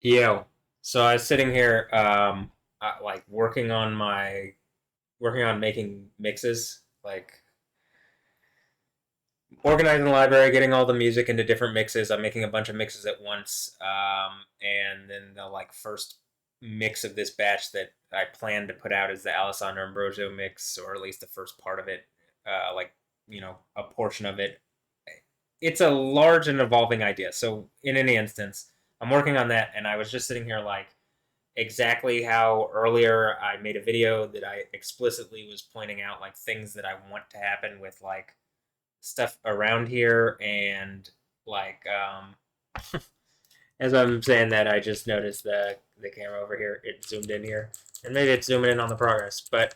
Yo, so I was sitting here, like working on making mixes, like organizing the library, getting all the music into different mixes. I'm making a bunch of mixes at once, and then the like first mix of this batch that I plan to put out is the Alessandro Ambrosio mix, or at least the first part of it, like a portion of it. It's a large and evolving idea. So in any instance, I'm working on that, and I was just sitting here like exactly how earlier I made a video that I explicitly was pointing out like things that I want to happen with like stuff around here and like as I'm saying that I just noticed the camera over here it zoomed in here and maybe it's zooming in on the progress but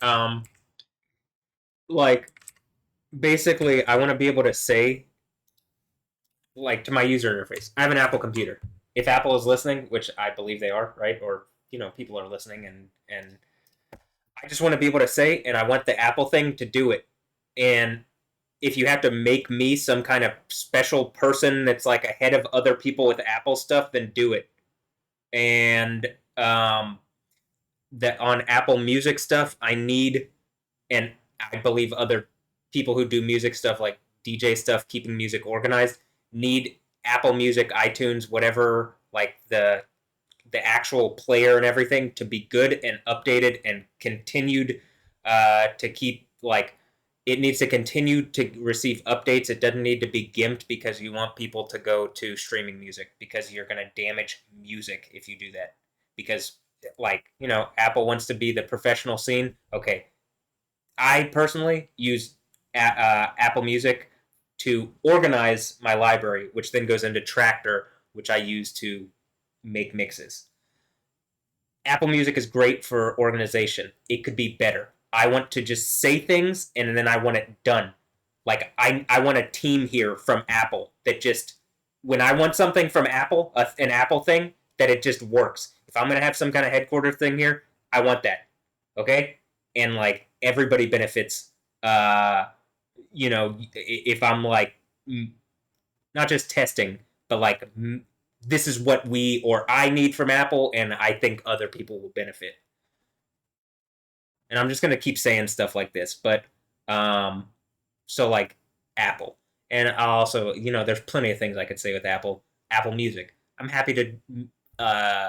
like basically I want to be able to say like to my user interface I have an Apple computer if Apple is listening which I believe they are right or people are listening and I just want to be able to say, and I want the Apple thing to do it. And if you have to make me some kind of special person that's like ahead of other people with Apple stuff, then do it. And that on Apple Music stuff, I need, and I believe other people who do music stuff like DJ stuff, keeping music organized, need Apple Music, iTunes, whatever, like the actual player and everything to be good and updated and continued to keep like it needs to continue to receive updates. It doesn't need to be gimped because you want people to go to streaming music because you're going to damage music if you do that. Because Apple wants to be the professional scene. Okay, I personally use Apple Music to organize my library, which then goes into Tractor, which I use to make mixes. Apple Music is great for organization. It could be better. I want to just say things and then I want it done. Like I want a team here from Apple that just when I want something from Apple, an Apple thing, that it just works. If I'm gonna have some kind of headquarters thing here, I want that. Okay? And like everybody benefits if I'm like not just testing, but like this is what we or I need from Apple, and I think other people will benefit. And I'm just gonna keep saying stuff like this, but um, so like Apple, and I'll also there's plenty of things I could say with Apple. Apple Music. I'm happy to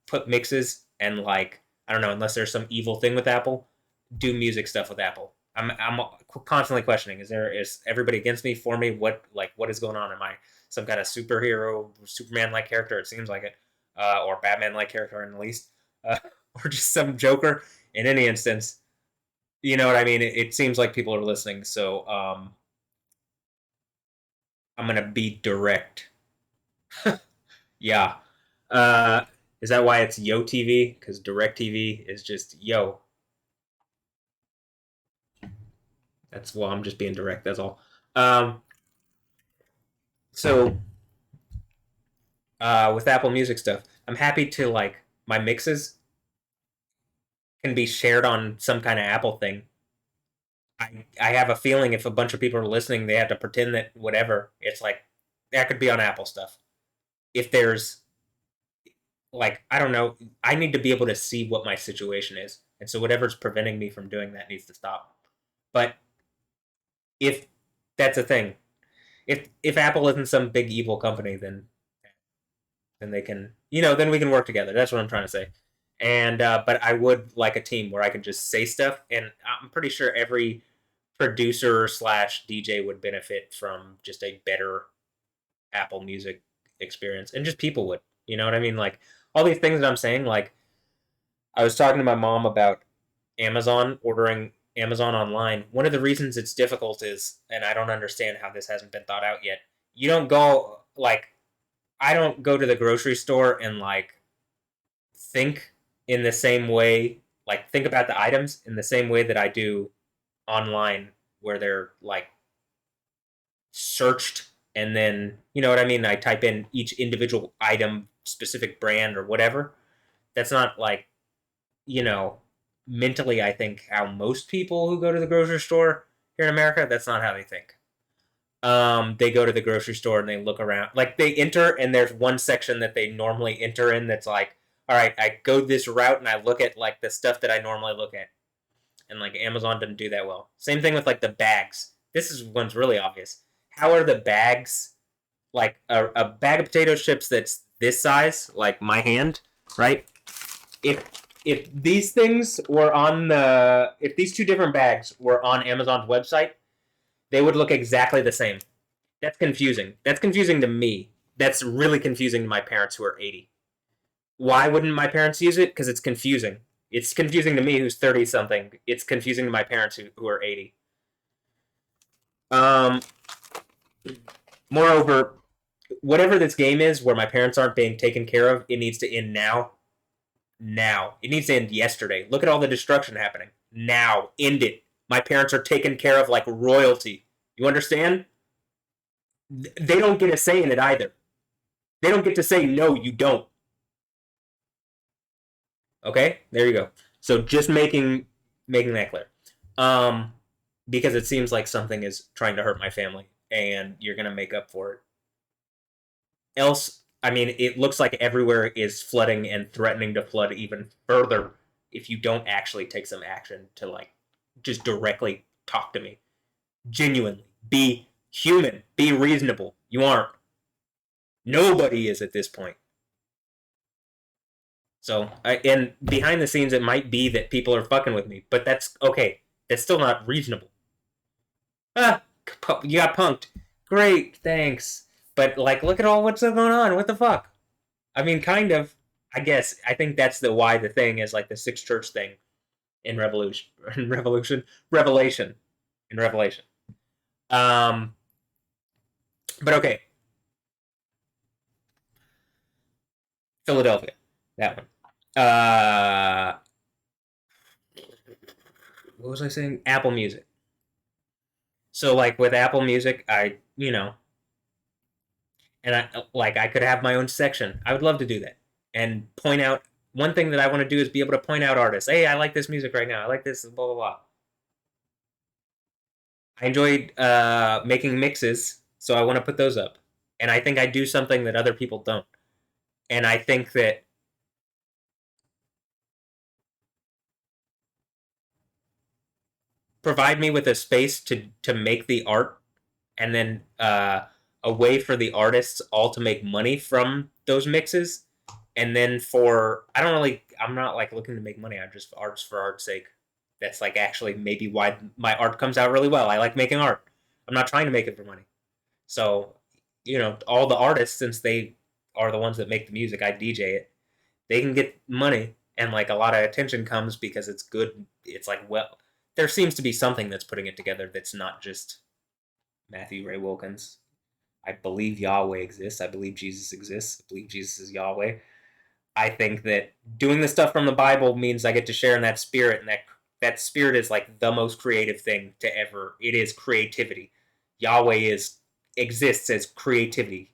put mixes and like I don't know unless there's some evil thing with Apple, do music stuff with Apple. I'm constantly questioning: is everybody against me for me? What is going on? Am I some kind of superhero, Superman like character? It seems like it, or Batman like character in the least, uh, or just some Joker. In any instance, you know what I mean. It seems like people are listening, so I'm gonna be direct. Yeah. Uh, is that why it's Yo TV? Because Direct TV is just Yo. That's well, I'm just being direct. That's all. Um, so with Apple Music stuff, I'm happy to like my mixes can be shared on some kind of Apple thing. I have a feeling if a bunch of people are listening, they have to pretend that whatever. It's like that could be on Apple stuff. If there's like I don't know, I need to be able to see what my situation is, and so whatever's preventing me from doing that needs to stop. But if that's a thing, if Apple isn't some big evil company, then they can then we can work together. That's what I'm trying to say. And but I would like a team where I can just say stuff, and I'm pretty sure every producer slash DJ would benefit from just a better Apple Music experience, and just people would. You know what I mean? Like all these things that I'm saying, like I was talking to my mom about Amazon ordering Amazon online. One of the reasons it's difficult is, and I don't understand how this hasn't been thought out yet. You don't go like I don't go to the grocery store and like think in the same way, like think about the items in the same way that I do online, where they're like searched and then you know what I mean. I type in each individual item, specific brand or whatever. That's not like you know, mentally, I think how most people who go to the grocery store here in America, that's not how they think. They go to the grocery store and they look around. Like they enter, and there's one section that they normally enter in that's like, all right, I go this route and I look at like the stuff that I normally look at, and like Amazon doesn't do that well. Same thing with like the bags. This is one's really obvious. How are the bags like a bag of potato chips that's this size, like my hand, right? If these things were on the if these two different bags were on Amazon's website, they would look exactly the same. That's confusing. That's confusing to me. That's really confusing to my parents who are 80. Why wouldn't my parents use it? Because it's confusing. It's confusing to me who's 30 something. It's confusing to my parents who are 80. Um, Moreover, whatever this game is where my parents aren't being taken care of, it needs to end now. Now. It needs to end yesterday. Look at all the destruction happening. Now. End it. My parents are taken care of like royalty. You understand? They don't get a say in it either. They don't get to say, no, you don't. Okay? There you go. So just making that clear. Um, because it seems like something is trying to hurt my family, and you're gonna make up for it. Else, I mean, it looks like everywhere is flooding and threatening to flood even further if you don't actually take some action to like just directly talk to me. Genuinely. Be human. Be reasonable. You aren't. Nobody is at this point. So, and behind the scenes, it might be that people are fucking with me, but that's okay. That's still not reasonable. Ah, you got punked. Great, thanks. But like, look at all what's going on. What the fuck? I mean, kind of. I guess I think that's the why the thing is like the sixth church thing in Revolution, in Revolution, Revelation, in Revelation. Um, but okay, Philadelphia, that one. What was I saying? Apple Music. So like with Apple Music, and I could have my own section. I would love to do that and point out. One thing that I want to do is be able to point out artists. Hey, I like this music right now. I like this. Blah blah blah. I enjoyed making mixes, so I want to put those up. And I think I do something that other people don't. And I think that provide me with a space to make the art, and then a way for the artists all to make money from those mixes. And then I'm not like looking to make money. I'm just arts for art's sake. That's like actually maybe why my art comes out really well. I like making art. I'm not trying to make it for money. So, all the artists, since they are the ones that make the music, I DJ it, they can get money, and like a lot of attention comes because it's good. It's like, well, there seems to be something that's putting it together that's not just Matthew Ray Wilkins. I believe Yahweh exists. I believe Jesus exists. I believe Jesus is Yahweh. I think that doing the stuff from the Bible means I get to share in that spirit, and that spirit is like the most creative thing to ever. It is creativity. Yahweh is exists as creativity.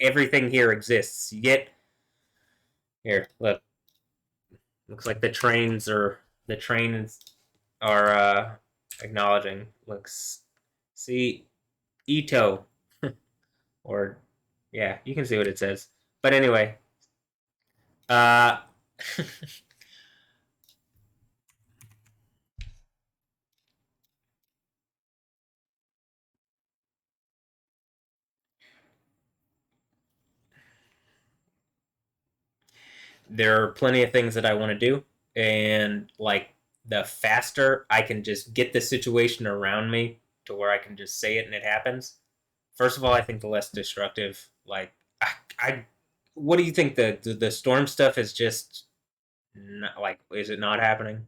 Everything here exists. You get here. Look, looks like the trains are acknowledging. Looks, see, Ito, or yeah, you can see what it says. But anyway, uh, there are plenty of things that I want to do, and like the faster I can just get the situation around me to where I can just say it and it happens. First of all, I think the less destructive. Like, I what do you think the storm stuff is just not, like, is it not happening?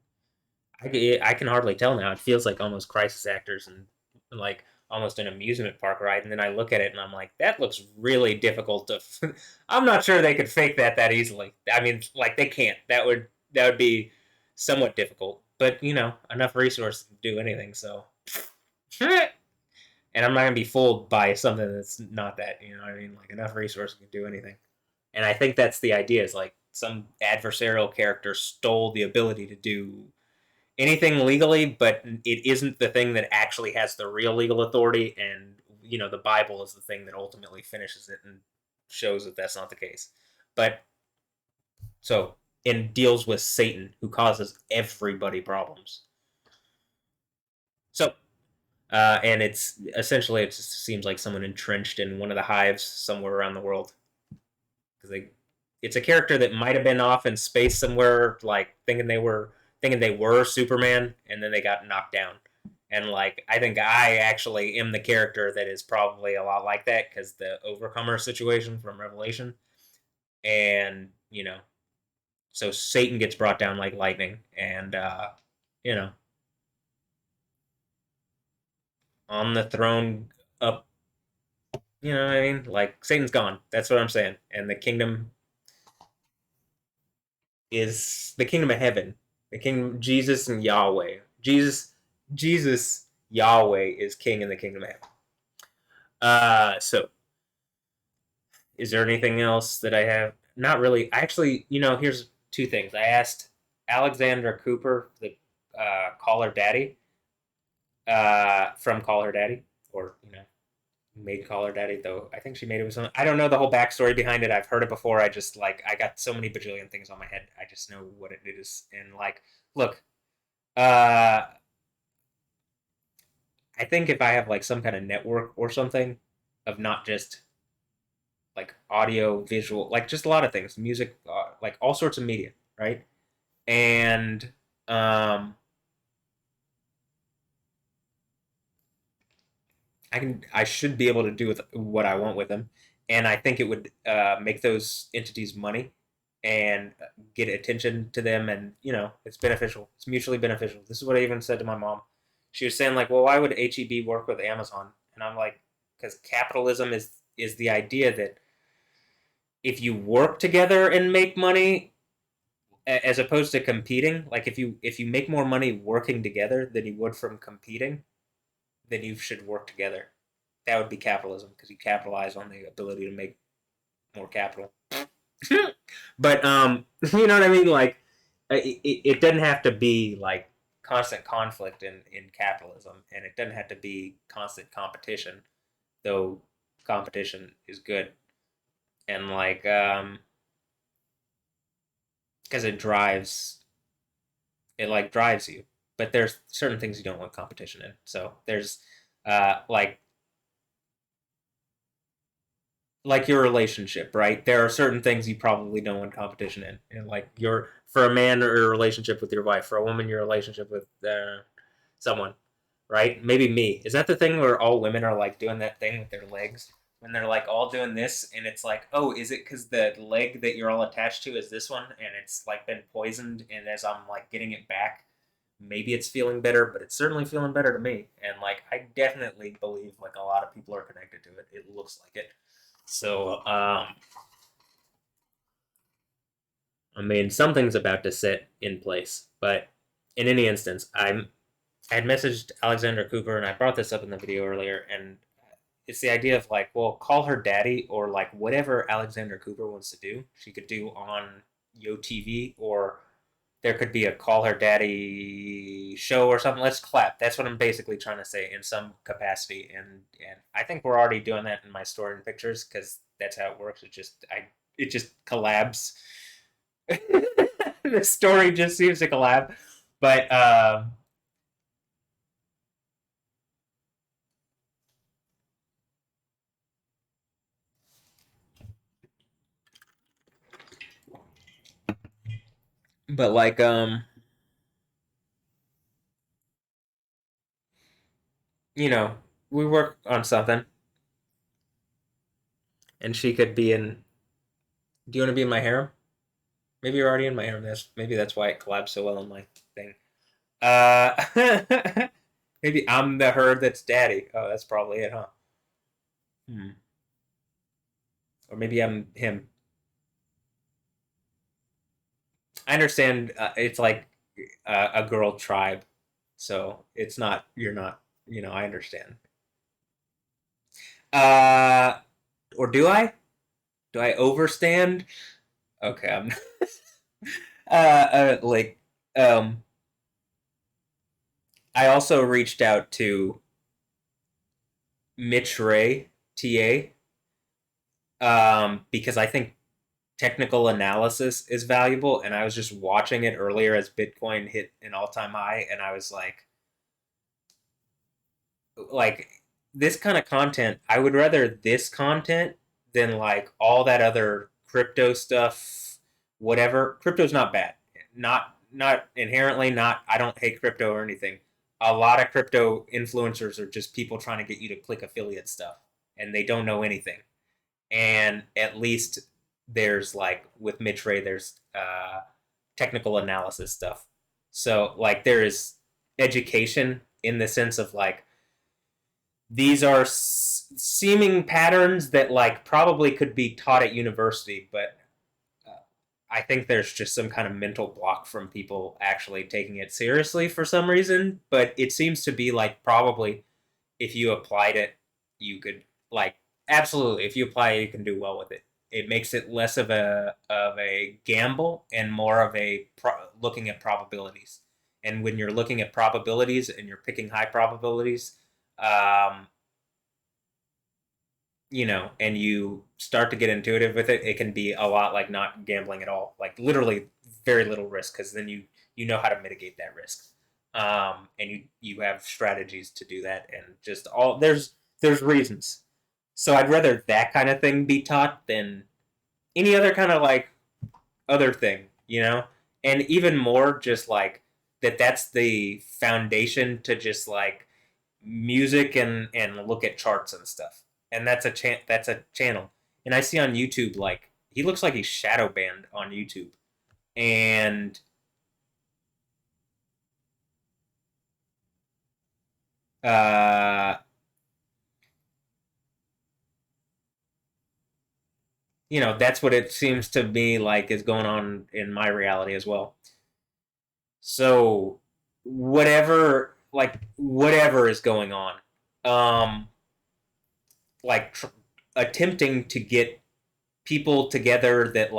I can hardly tell now. It feels like almost crisis actors and like almost an amusement park ride. And then I look at it and I'm like, that looks really difficult to. I'm not sure they could fake that easily. I mean, like they can't. That would be somewhat difficult. But enough resources to do anything. So, and I'm not gonna be fooled by something that's not that. You know what I mean? Like enough resources can do anything. And I think that's the idea. Is like some adversarial character stole the ability to do anything legally, but it isn't the thing that actually has the real legal authority. And the Bible is the thing that ultimately finishes it and shows that that's not the case. But so and deals with Satan, who causes everybody problems. So and it's essentially it just seems like someone entrenched in one of the hives somewhere around the world because it's a character that might have been off in space somewhere, like thinking they were Superman, and then they got knocked down. And like I think I actually am the character that is probably a lot like that because the Overcomer situation from Revelation, and so Satan gets brought down like lightning, and you know, on the throne up. You know what I mean? Like Satan's gone. That's what I'm saying. And the kingdom is the kingdom of heaven. The kingdom Jesus and Yahweh. Jesus Yahweh is king in the kingdom of heaven. So is there anything else that I have? Not really. Actually, here's two things. I asked Alexandra Cooper, the Call Her Daddy, from Call Her Daddy, or made Call Her Daddy, though I think she made it with something. I don't know the whole backstory behind it. I've heard it before. I just I got so many bajillion things on my head. I just know what it is. And look, uh, I think if I have like some kind of network or something of not just like audio, visual, like just a lot of things, music, like all sorts of media, right? And um, I should be able to do with what I want with them, and I think it would make those entities money and get attention to them, and it's beneficial. It's mutually beneficial. This is what I even said to my mom. She was saying like, "Well, why would HEB work with Amazon?" And I'm like, "Because capitalism is the idea that if you work together and make money, as opposed to competing, like if you make more money working together than you would from competing, then you should work together. That would be capitalism because you capitalize on the ability to make more capital." But you know what I mean? Like, it doesn't have to be like constant conflict in capitalism, and it doesn't have to be constant competition, though competition is good. And like, because it drives you. But there's certain things you don't want competition in. So there's like your relationship, right? There are certain things you probably don't want competition in, and like your for a man, your relationship with your wife, for a woman, your relationship with someone, right? Maybe me. Is that the thing where all women are like doing that thing with their legs when they're like all doing this, and it's like, oh, is it because the leg that you're all attached to is this one, and it's like been poisoned, and as I'm like getting it back, maybe it's feeling better, but it's certainly feeling better to me, and like I definitely believe like a lot of people are connected to it. It looks like it. So, I mean, something's about to sit in place. But in any instance, I had messaged Alexandra Cooper, and I brought this up in the video earlier, and it's the idea of like, well, call her daddy, or like whatever Alexandra Cooper wants to do, she could do on Yo TV, or there could be a call her daddy show or something. Let's clap. That's what I'm basically trying to say in some capacity, and I think we're already doing that in my story and pictures because that's how it works. It just collabs. The story just seems to collab, but like you know we work on something, and she could be in. Do you want to be in my harem? Maybe you're already in my harem. Maybe that's why it collabs so well in my thing. Uh, maybe I'm the her that's daddy. Oh, that's probably it, huh? Hmm. Or maybe I'm him. I understand. It's like a girl tribe, so it's not. You're not. I understand. Uh, or do I? Do I overstand? Okay, I'm. Like, um, I also reached out to Mitch Ray, TA, because I think technical analysis is valuable. And I was just watching it earlier as Bitcoin hit an all-time high, and I was like this kind of content. I would rather this content than like all that other crypto stuff. Whatever, crypto's not bad. Not inherently not. I don't hate crypto or anything. A lot of crypto influencers are just people trying to get you to click affiliate stuff, and they don't know anything. And at least there's like with Mitch Ray, there's technical analysis stuff. So like there is education in the sense of like these are seeming patterns that like probably could be taught at university, but uh, I think there's just some kind of mental block from people actually taking it seriously for some reason. But it seems to be like probably if you applied it, you could like absolutely if you apply it, you can do well with it. It makes it less of a gamble and more of a looking at probabilities. And when you're looking at probabilities and you're picking high probabilities, um, and you start to get intuitive with it, it can be a lot like not gambling at all. Like literally very little risk because then you know how to mitigate that risk, and you have strategies to do that, and just all there's reasons. So I'd rather that kind of thing be taught than any other kind of like other thing, and even more just like that's the foundation to just like music and look at charts and stuff. And that's a channel. And I see on YouTube like he looks like he's shadow banned on YouTube. And uh that's what it seems to me like is going on in my reality as well. So whatever is going on, um like attempting to get people together that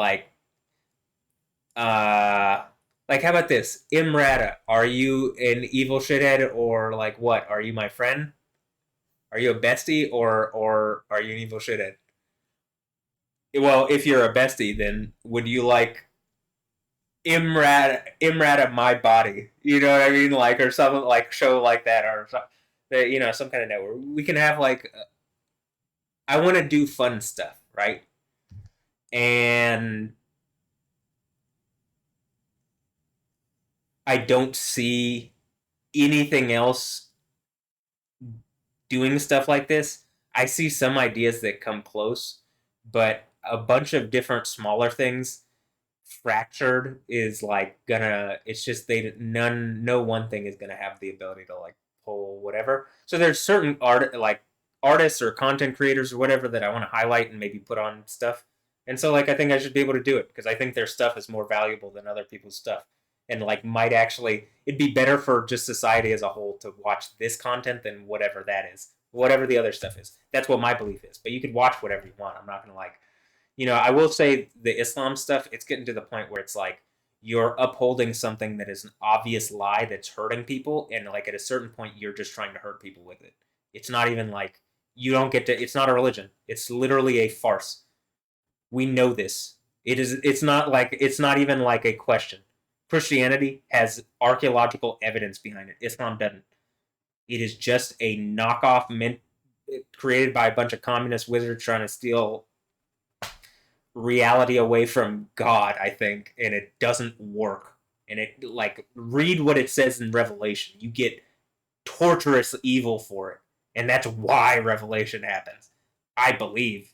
uh like how about this? Imrata, are you an evil shithead or like what? Are you my friend? Are you a bestie or are you an evil shithead? Well, if you're a bestie, then would you like Imrata my body? You know what I mean? Like or something like show like that or some kind of network. We can have like I want to do fun stuff, right? And I don't see anything else doing stuff like this. I see some ideas that come close, but a bunch of different smaller things fractured is like gonna it's just they none no one thing is gonna have the ability to like pull whatever. So there's certain artists or content creators or whatever that I want to highlight and maybe put on stuff. And so like I think I should be able to do it because I think their stuff is more valuable than other people's stuff. And like might actually it'd be better for just society as a whole to watch this content than whatever that is. Whatever the other stuff is. That's what my belief is. But you could watch whatever you want. I'm not gonna like I will say the Islam stuff, it's getting to the point where it's like you're upholding something that is an obvious lie that's hurting people, and like at a certain point, you're just trying to hurt people with it. It's not even like you don't get to. It's not a religion. It's literally a farce. We know this. It is. It's not like. It's not even like a question. Christianity has archaeological evidence behind it. Islam doesn't. It is just a knockoff mint created by a bunch of communist wizards trying to steal reality away from God, I think, and it doesn't work. And it like read what it says in Revelation. You get torturous evil for it. And that's why Revelation happens. I believe.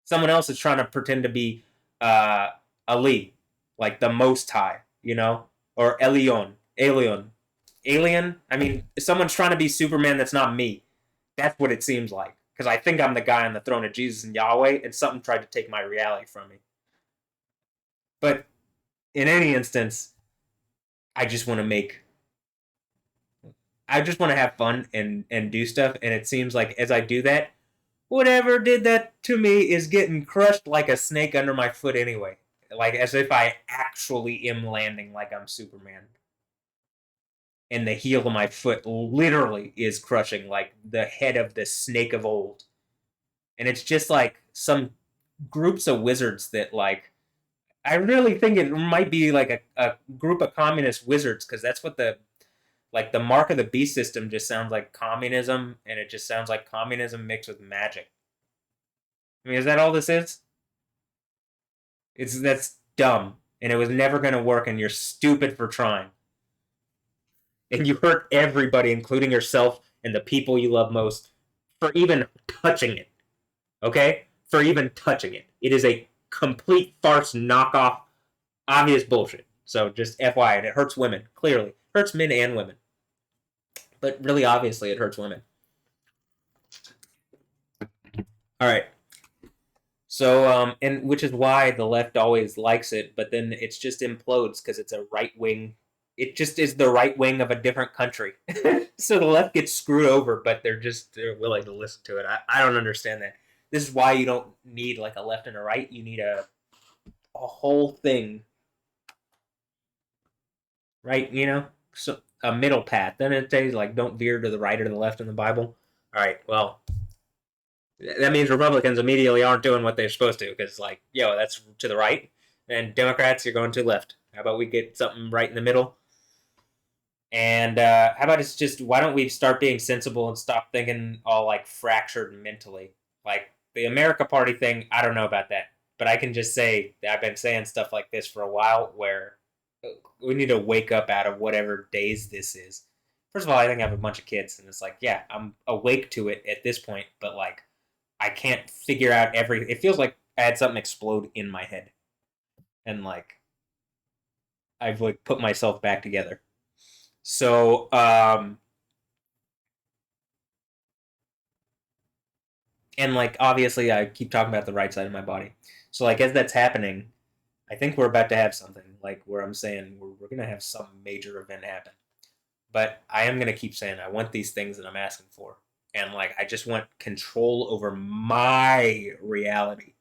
Someone else is trying to pretend to be uh Ali, like the most high, Or Elion. Alien. Alien? I mean, someone's trying to be Superman that's not me. That's what it seems like. Because I think I'm the guy on the throne of Jesus and Yahweh, and something tried to take my reality from me. But in any instance, I just want to make I just want to have fun and do stuff, and it seems like as I do that, whatever did that to me is getting crushed like a snake under my foot anyway. Like as if I actually am landing like I'm Superman. and the heel of my foot literally is crushing like the head of the snake of old. And it's just like some groups of wizards that like I really think it might be like a group of communist wizards because that's what the like the mark of the beast system just sounds like communism, and it just sounds like communism mixed with magic. I mean, is that all this is? It's that's dumb, and it was never going to work, and you're stupid for trying, and you hurt everybody, including yourself and the people you love most, for even touching it. Okay, for even touching it, it is a complete farce, knockoff, obvious bullshit. So just FYI, and it hurts women. Clearly, it hurts men and women, but really obviously, it hurts women. All right. So, and which is why the left always likes it, but then it's just implodes because it's a right wing. It just is the right wing of a different country. So the left gets screwed over, but they're willing to listen to it. I don't understand that. This is why you don't need like a left and a right. You need a whole thing, right? You know, so a middle path. Then it says like don't veer to the right or the left in the Bible. All right, well, that means Republicans immediately aren't doing what they're supposed to because, like, yo, that's to the right, and Democrats, you're going to the left. How about we get something right in the middle? And how about it's just why don't we start being sensible and stop thinking all like fractured mentally? Like the America Party thing, I don't know about that, but I can just say that I've been saying stuff like this for a while. Where we need to wake up out of whatever days this is. First of all, I think I have a bunch of kids, and it's like, yeah, I'm awake to it at this point, but like I can't figure out every. It feels like I had something explode in my head, and like I've like put myself back together. So, and like obviously, I keep talking about the right side of my body. So, like as that's happening, I think we're about to have something like where I'm saying we're gonna have some major event happen. But I am gonna keep saying I want these things that I'm asking for, and like I just want control over my reality.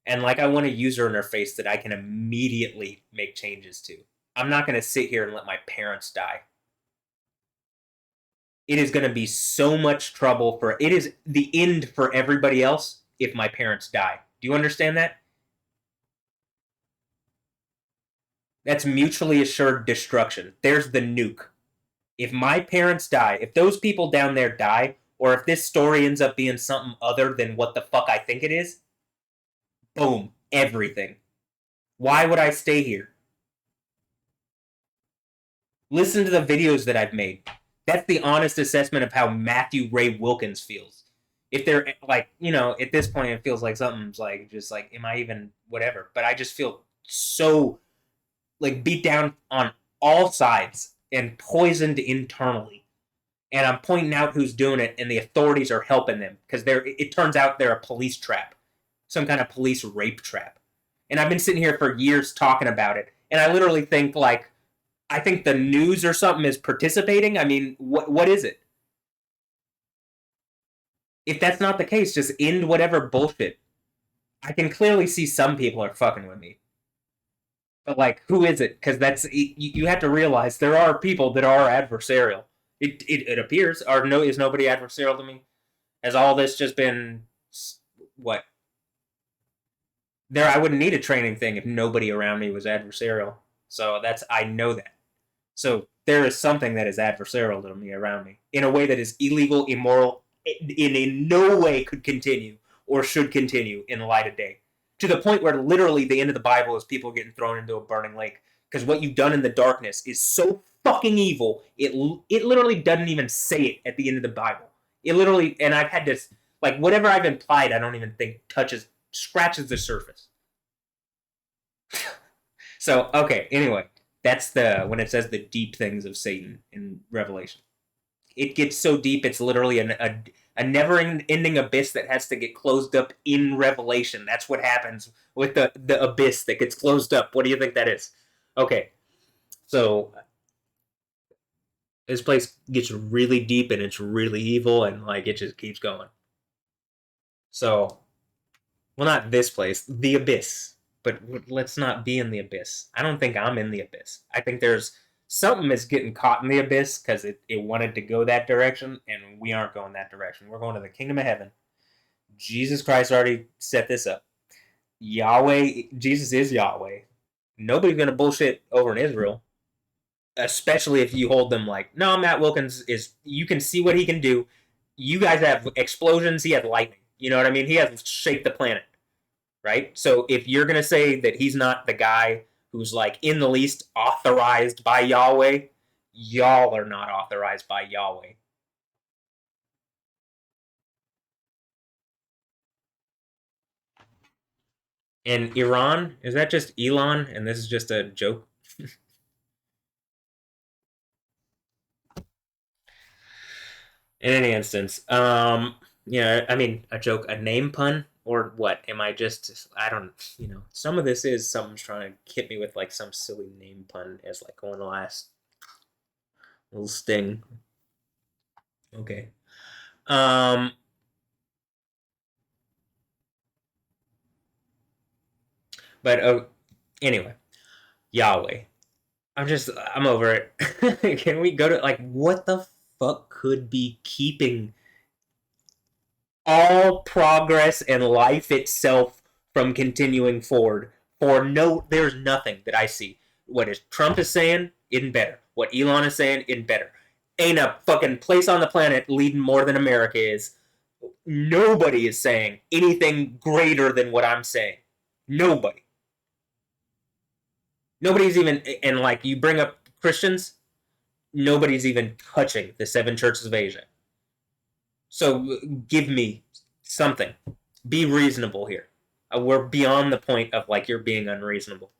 And like I want a user interface that I can immediately make changes to. I'm not going to sit here and let my parents die. It is going to be so much trouble for it is the end for everybody else if my parents die. Do you understand that? That's mutually assured destruction. There's the nuke. If my parents die, if those people down there die, or if this story ends up being something other than what the fuck I think it is, boom, everything. Why would I stay here? Listen to the videos that I've made. That's the honest assessment of how Matthew Ray Wilkins feels. If they're like, you know, at this point, it feels like something's like, just like, am I even whatever? But I just feel so like beat down on all sides and poisoned internally. And I'm pointing out who's doing it, and the authorities are helping them because it turns out they're a police trap, some kind of police rape trap. And I've been sitting here for years talking about it, and I literally think like I think the news or something is participating. I mean, what is it? If that's not the case, just end whatever bullshit. I can clearly see some people are fucking with me, but like, who is it? Because you have to realize there are people that are adversarial. It appears, or no, is nobody adversarial to me? Has all this just been what? There, I wouldn't need a training thing if nobody around me was adversarial. So that's I know that. So there is something that is adversarial to me around me in a way that is illegal, immoral, in no way could continue or should continue in the light of day. To the point where literally the end of the Bible is people getting thrown into a burning lake because what you've done in the darkness is so fucking evil. It literally doesn't even say it at the end of the Bible. It literally, and I've had this like whatever I've implied, I don't even think touches scratches the surface. So okay, anyway, that's the when it says the deep things of Satan in Revelation. It gets so deep it's literally a never-ending abyss that has to get closed up in Revelation. That's what happens with the abyss that gets closed up. What do you think that is? Okay, so this place gets really deep and it's really evil and like it just keeps going. So, well, not this place, the abyss. But let's not be in the abyss. I don't think I'm in the abyss. I think there's something is getting caught in the abyss because it wanted to go that direction, and we aren't going that direction. We're going to the kingdom of heaven. Jesus Christ already set this up. Yahweh, Jesus is Yahweh. Nobody's gonna bullshit over in Israel, especially if you hold them like, no, Matt Wilkins is. You can see what he can do. You guys have explosions. He has lightning. You know what I mean? He has shaped the planet, right? So if you're gonna say that he's not the guy who's like in the least authorized by Yahweh, y'all are not authorized by Yahweh. And Iran, is that just Elon? And this is just a joke? In any instance, yeah, I mean, a joke, a name pun, or what? Am I just, I don't, some of this is someone's trying to hit me with like some silly name pun as like one last little sting. Okay. Um, but anyway, Yahweh. I'm over it. Can we go to like what the fuck could be keeping all progress and life itself from continuing forward? For no, there's nothing that I see. What is Trump is saying isn't better. What Elon is saying isn't better. Ain't a fucking place on the planet leading more than America is. Nobody is saying anything greater than what I'm saying. Nobody. Nobody's even, and like you bring up Christians, nobody's even touching the seven churches of Asia. So give me something. Be reasonable here. We're beyond the point of like you're being unreasonable.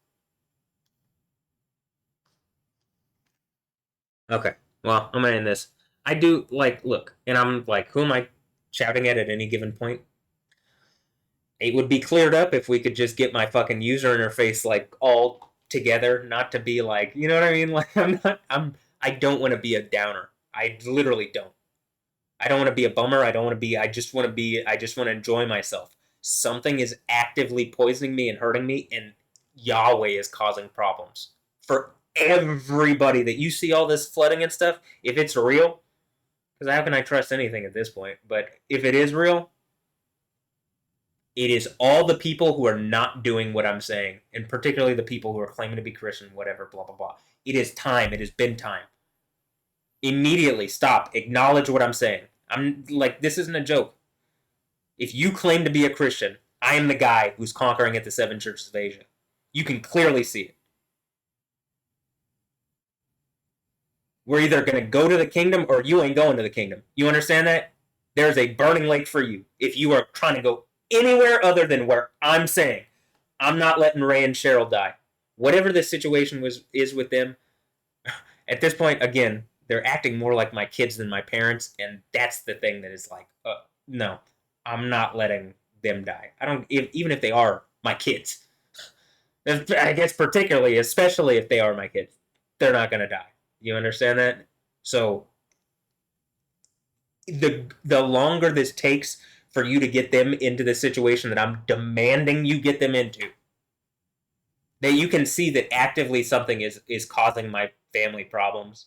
Okay. Well, I'm gonna end this. I do like look, and I'm like, who am I shouting at any given point? It would be cleared up if we could just get my fucking user interface like all together, not to be like, you know what I mean? Like I don't want to be a downer. I literally don't. I don't want to be a bummer. I don't want to be. I just want to enjoy myself. Something is actively poisoning me and hurting me, and Yahweh is causing problems for everybody. That you see all this flooding and stuff. If it's real, because how can I trust anything at this point? But if it is real, it is all the people who are not doing what I'm saying, and particularly the people who are claiming to be Christian, whatever, blah blah blah. It is time. It has been time. Immediately stop. Acknowledge what I'm saying. I'm like, this isn't a joke. If you claim to be a Christian, I am the guy who's conquering at the seven churches of Asia. You can clearly see it. We're either going to go to the kingdom or you ain't going to the kingdom. You understand that? There's a burning lake for you if you are trying to go anywhere other than where I'm saying. I'm not letting Ray and Cheryl die. Whatever the situation is with them, at this point, again, they're acting more like my kids than my parents, and that's the thing that is like, no, I'm not letting them die. I don't, even if they are my kids. I guess particularly, especially if they are my kids, they're not gonna die. You understand that? So the longer this takes for you to get them into the situation that I'm demanding you get them into, that you can see that actively something is causing my family problems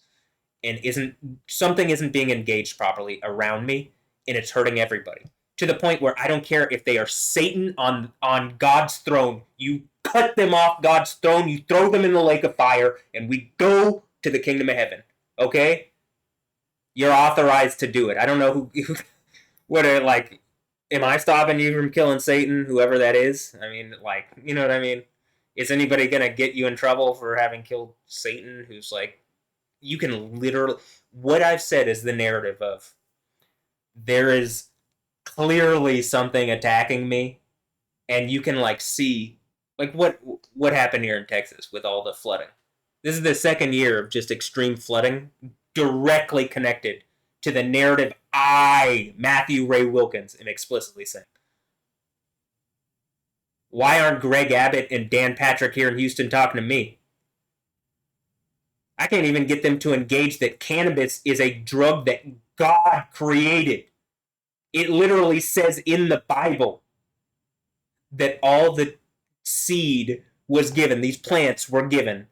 and isn't being engaged properly around me, and it's hurting everybody to the point where I don't care if they are Satan on God's throne. You cut them off God's throne, you throw them in the lake of fire, and we go to the kingdom of heaven. Okay, you're authorized to do it. I don't know who what are like. Am I stopping you from killing Satan, whoever that is? I mean, like, you know what I mean? Is anybody gonna get you in trouble for having killed Satan? Who's like, you can literally. What I've said is the narrative of there is clearly something attacking me, and you can like see like what happened here in Texas with all the flooding. This is the second year of just extreme flooding directly connected to the narrative I, Matthew Ray Wilkins, am explicitly saying. Why aren't Greg Abbott and Dan Patrick here in Houston talking to me? I can't even get them to engage that cannabis is a drug that God created. It literally says in the Bible that all the seed was given, these plants were given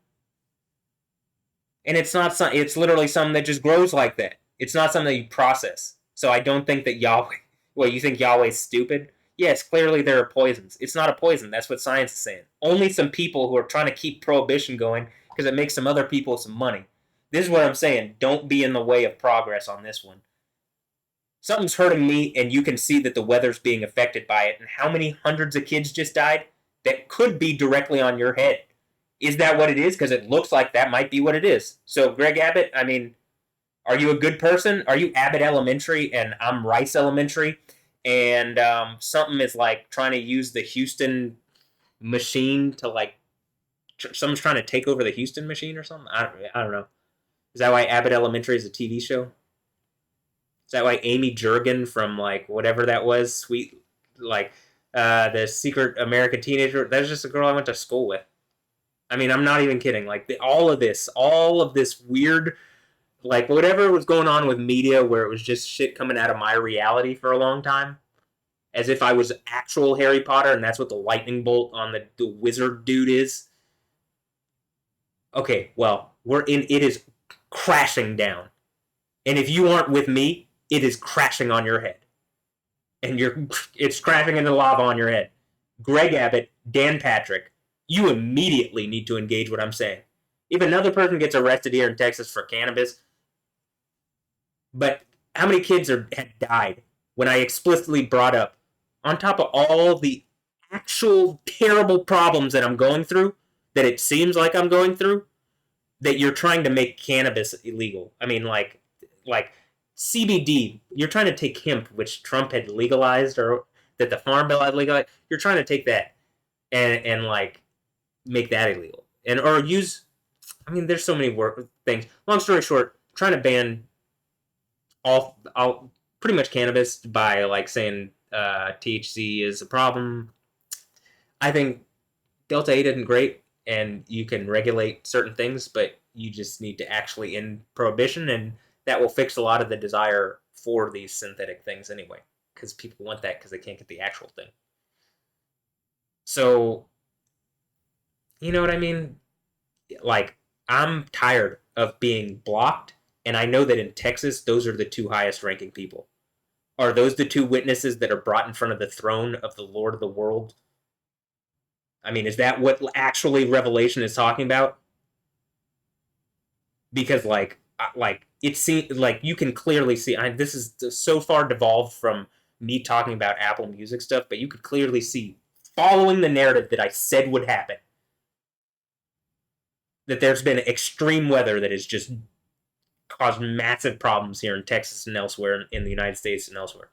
And it's not some, it's literally something that just grows like that. It's not something that you process. So I don't think that Yahweh, well, you think Yahweh's stupid? Yes, clearly there are poisons. It's not a poison. That's what science is saying. Only some people who are trying to keep prohibition going because it makes some other people some money. This is what I'm saying. Don't be in the way of progress on this one. Something's hurting me, and you can see that the weather's being affected by it. And how many hundreds of kids just died? That could be directly on your head. Is that what it is? Because it looks like that might be what it is. So, Greg Abbott, I mean, are you a good person? Are you Abbott Elementary and I'm Rice Elementary? And something is like trying to use the Houston machine to like, someone's trying to take over the Houston machine or something? I don't know. Is that why Abbott Elementary is a TV show? Is that why Amy Jurgen from like whatever that was, sweet, like the secret American teenager? That was just a girl I went to school with. I mean, I'm not even kidding. Like all of this weird, like whatever was going on with media, where it was just shit coming out of my reality for a long time, as if I was actual Harry Potter, and that's what the lightning bolt on the wizard dude is. Okay, well, we're in. It is crashing down, and if you aren't with me, it is crashing on your head, and it's crashing into lava on your head. Greg Abbott, Dan Patrick, you immediately need to engage what I'm saying. If another person gets arrested here in Texas for cannabis, but how many kids had died when I explicitly brought up, on top of all the actual terrible problems that I'm going through, that it seems like I'm going through, that you're trying to make cannabis illegal. I mean, like CBD, you're trying to take hemp, which Trump had legalized, or that the Farm Bill had legalized. You're trying to take that and like make that illegal, and or use. I mean, there's so many things. Long story short, trying to ban all pretty much cannabis by like saying THC is a problem. I think Delta 8 isn't great, and you can regulate certain things, but you just need to actually end prohibition, and that will fix a lot of the desire for these synthetic things anyway, because people want that because they can't get the actual thing. So, you know what I mean? Like, I'm tired of being blocked, and I know that in Texas, those are the two highest ranking people. Are those the two witnesses that are brought in front of the throne of the Lord of the world? I mean, is that what actually Revelation is talking about? Because like it seems like you can clearly see. This is so far devolved from me talking about Apple Music stuff, but you could clearly see, following the narrative that I said would happen, that there's been extreme weather that has just caused massive problems here in Texas and elsewhere in the United States and elsewhere.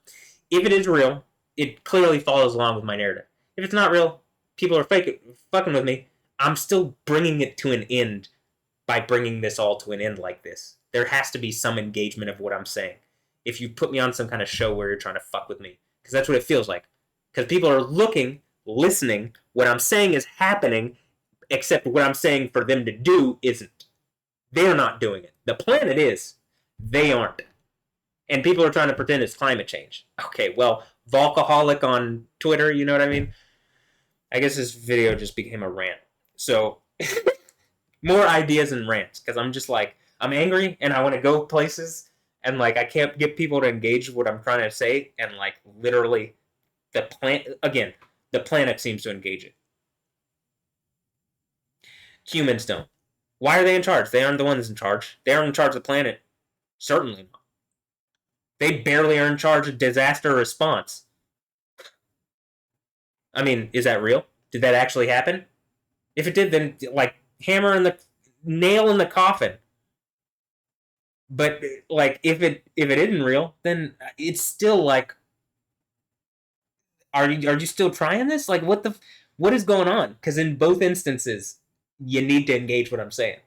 If it is real, it clearly follows along with my narrative. If it's not real, people are fucking with me. I'm still bringing it to an end by bringing this all to an end like this. There has to be some engagement of what I'm saying. If you put me on some kind of show where you're trying to fuck with me, because that's what it feels like. Because people are looking, listening, what I'm saying is happening, except what I'm saying for them to do isn't. They're not doing it. The planet is. They aren't. And people are trying to pretend it's climate change. Okay, well, Volcaholic on Twitter, you know what I mean? I guess this video just became a rant. So, more ideas and rants, because I'm just like, I'm angry and I want to go places, and like I can't get people to engage with what I'm trying to say, and like literally the planet seems to engage it. Humans don't. Why are they in charge? They aren't the ones in charge. They aren't in charge of the planet. Certainly not. They barely are in charge of disaster response. I mean, is that real? Did that actually happen? If it did, then like hammer in the nail in the coffin. But like if it isn't real, then it's still like, are you still trying this? Like what is going on? Because in both instances, you need to engage what I'm saying.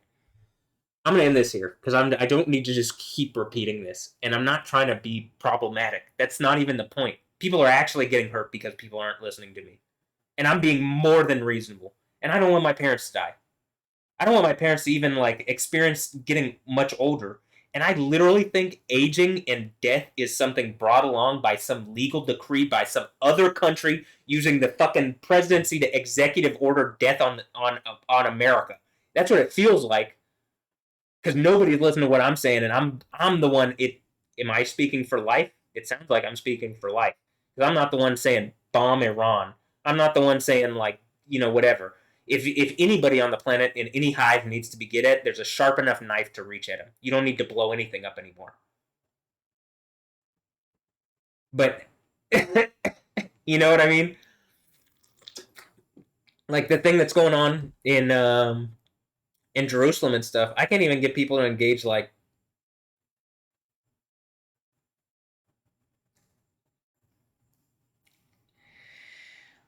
I'm gonna end this here because I don't need to just keep repeating this, and I'm not trying to be problematic. That's not even the point. People are actually getting hurt because people aren't listening to me, and I'm being more than reasonable. And I don't want my parents to die. I don't want my parents to even like experience getting much older. And I literally think aging and death is something brought along by some legal decree by some other country using the fucking presidency to executive order death on America. That's what it feels like. because nobody's listening to what I'm saying, and I'm the one. It am I speaking for life? It sounds like I'm speaking for life because I'm not the one saying bomb Iran. I'm not the one saying like whatever. If anybody on the planet in any hive needs to be get at, there's a sharp enough knife to reach at him. You don't need to blow anything up anymore. But you know what I mean? Like the thing that's going on in Jerusalem and stuff. I can't even get people to engage. Like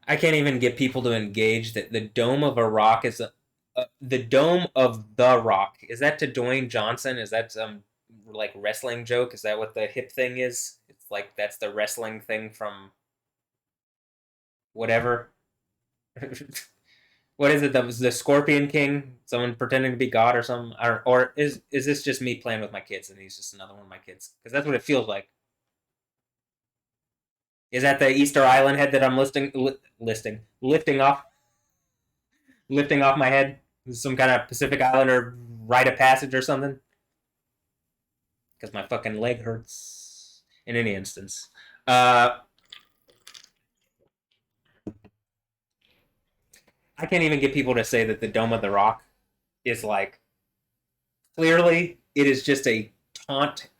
I can't even get people to engage that the Dome of Iraq is the Dome of the Rock. Is that to Dwayne Johnson? Is that some like wrestling joke? Is that what the hip thing is? It's like that's the wrestling thing from whatever. What is it? The Scorpion King? Someone pretending to be God or something? Or is this just me playing with my kids and he's just another one of my kids? Because that's what it feels like. Is that the Easter Island head that I'm lifting off my head? Some kind of Pacific Islander rite of passage or something? Because my fucking leg hurts. In any instance, uh, I can't even get people to say that the Dome of the Rock is like clearly it is just a taunt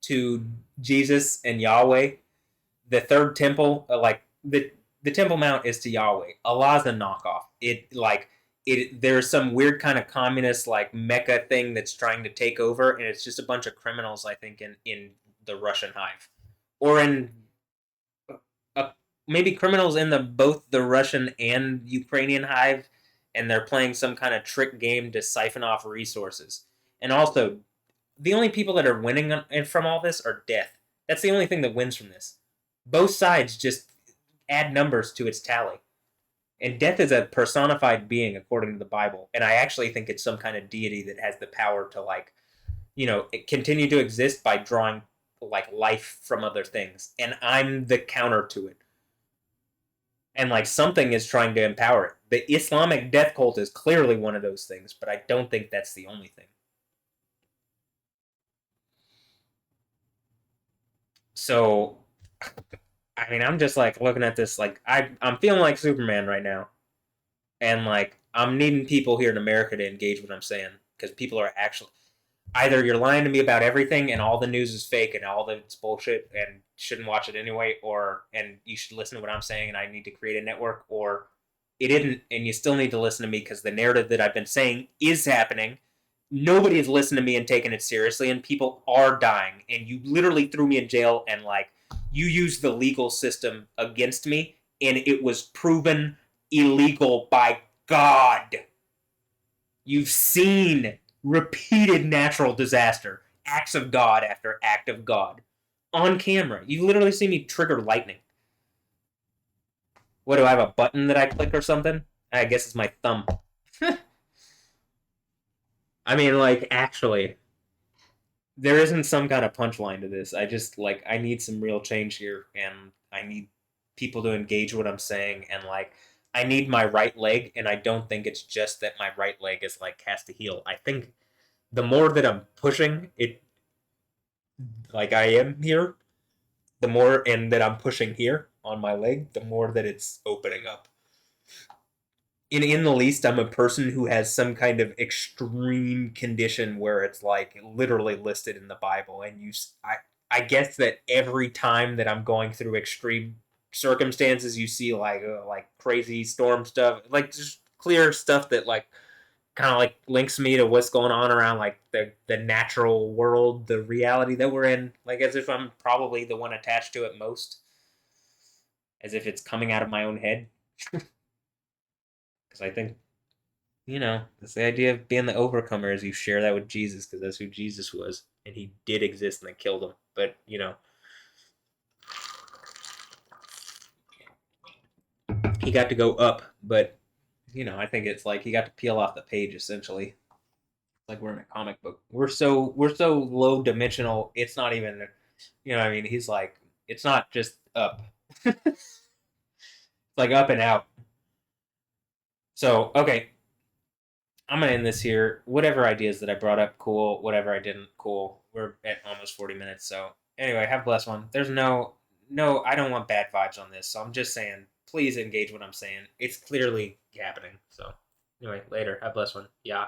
to Jesus and Yahweh. The third temple, like the Temple Mount is to Yahweh. Allah's a knockoff. There's some weird kind of communist like Mecca thing that's trying to take over, and it's just a bunch of criminals. I think in the Russian hive, or in uh, maybe criminals in the both the Russian and Ukrainian hive, and they're playing some kind of trick game to siphon off resources. And also, the only people that are winning from all this are death. That's the only thing that wins from this. Both sides just add numbers to its tally. And death is a personified being according to the Bible. And I actually think it's some kind of deity that has the power to continue to exist by drawing like life from other things. And I'm the counter to it. And like something is trying to empower it. The Islamic death cult is clearly one of those things, but I don't think that's the only thing. So I mean, I'm just like looking at this like I'm feeling like Superman right now, and like I'm needing people here in America to engage what I'm saying because people are actually either you're lying to me about everything and all the news is fake and all the it's bullshit and shouldn't watch it anyway, or and you should listen to what I'm saying and I need to create a network, or it isn't and you still need to listen to me because the narrative that I've been saying is happening. Nobody has listened to me and taken it seriously, and people are dying. And you literally threw me in jail and like you used the legal system against me, and it was proven illegal by God. You've seen repeated natural disaster, acts of God after act of God, on camera. You literally see me trigger lightning. What do I have a button that I click or something? I guess it's my thumb. I mean, like actually, there isn't some kind of punchline to this. I just like I need some real change here, and I need people to engage what I'm saying, and like I need my right leg, and I don't think it's just that my right leg is like has to heal. I think the more that I'm pushing it, like I am here, the more and that I'm pushing here on my leg, the more that it's opening up. In the least, I'm a person who has some kind of extreme condition where it's like literally listed in the Bible, and I guess that every time that I'm going through extreme circumstances, you see like crazy storm stuff, like just clear stuff that like kind of like links me to what's going on around like the natural world, the reality that we're in, like as if I'm probably the one attached to it most, as if it's coming out of my own head. Because I think it's the idea of being the overcomer is you share that with Jesus because that's who Jesus was, and he did exist and they killed him. But he got to go up. But I think it's like he got to peel off the page essentially. Like we're in a comic book. We're so low dimensional. It's not even. I mean, he's like it's not just up. It's like up and out. So okay, I'm gonna end this here. Whatever ideas that I brought up, cool. Whatever I didn't, cool. We're at almost 40 minutes. So anyway, have a blessed one. There's no. I don't want bad vibes on this. So I'm just saying, please engage what I'm saying. It's clearly happening. So anyway, later. Have a blessed one. Yeah.